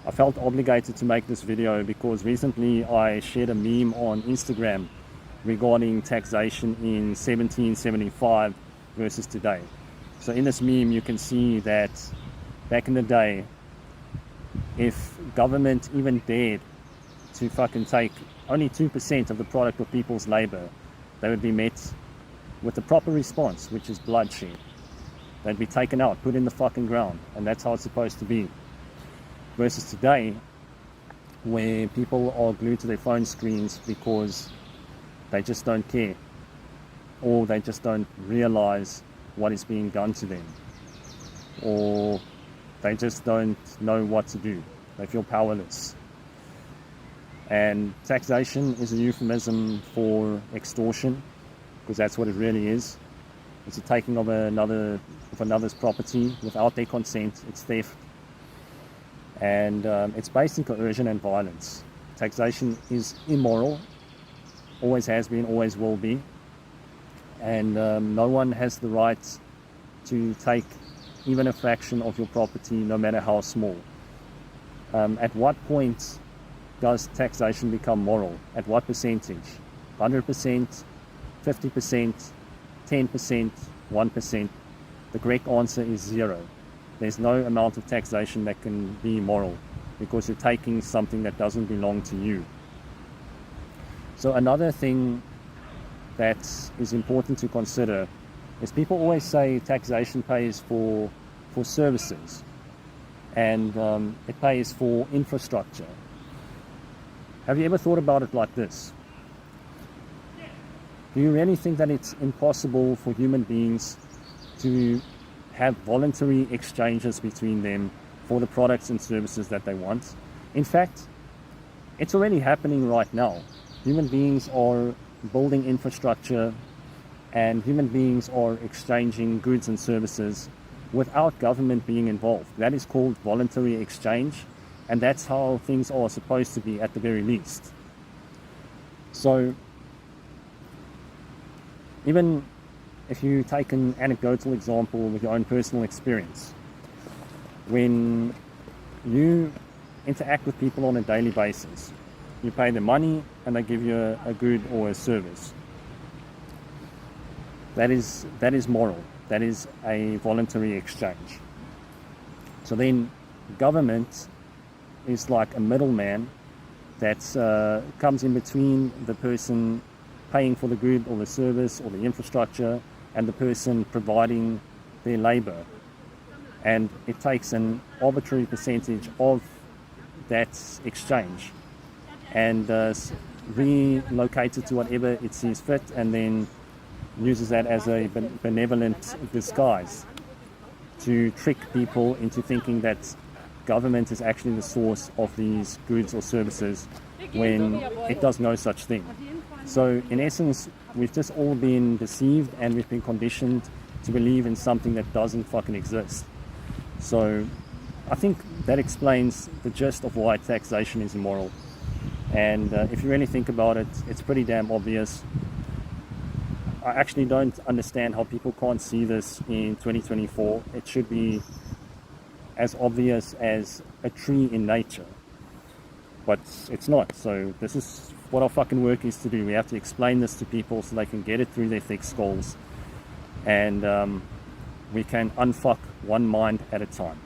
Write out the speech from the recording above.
I felt obligated to make this video because recently I shared a meme on Instagram regarding taxation in 1775 versus today. So in this meme you can see that back in the day, if government even dared to fucking take only 2% of the product of people's labor, they would be met with the proper response, which is bloodshed. They'd be taken out, put in the fucking ground, and that's how it's supposed to be. Versus today, where people are glued to their phone screens because they just don't care, or they just don't realize what is being done to them, or they just don't know what to do. They feel powerless. And taxation is a euphemism for extortion, because that's what it really is. It's a taking of another's property without their consent. It's theft. And it's based in coercion and violence. Taxation is immoral, always has been, always will be. And no one has the right to take even a fraction of your property, no matter how small. At what point does taxation become moral? At what percentage? 100%, 50%, 10%, 1%? The correct answer is 0. There's no amount of taxation that can be moral, because you're taking something that doesn't belong to you. So another thing that is important to consider is people always say taxation pays for services, and it pays for infrastructure. Have you ever thought about it like this? Do you really think that it's impossible for human beings to have voluntary exchanges between them for the products and services that they want? In fact, it's already happening right now. Human beings are building infrastructure, and human beings are exchanging goods and services without government being involved. That is called voluntary exchange, and that's how things are supposed to be at the very least. So even if you take an anecdotal example with your own personal experience, when you interact with people on a daily basis, you pay them money and they give you a good or a service. That is moral. That is a voluntary exchange. So then government is like a middleman that comes in between the person paying for the good or the service or the infrastructure and the person providing their labor. And it takes an arbitrary percentage of that exchange and relocates it to whatever it sees fit, and then uses that as a benevolent disguise to trick people into thinking that government is actually the source of these goods or services, when it does no such thing. So in essence, we've just all been deceived, and we've been conditioned to believe in something that doesn't fucking exist. So I think that explains the gist of why taxation is immoral. And if you really think about it, it's pretty damn obvious. I actually don't understand how people can't see this in 2024. It should be as obvious as a tree in nature, but it's not. So this is what our fucking work is to do. We have to explain this to people so they can get it through their thick skulls, and we can unfuck one mind at a time.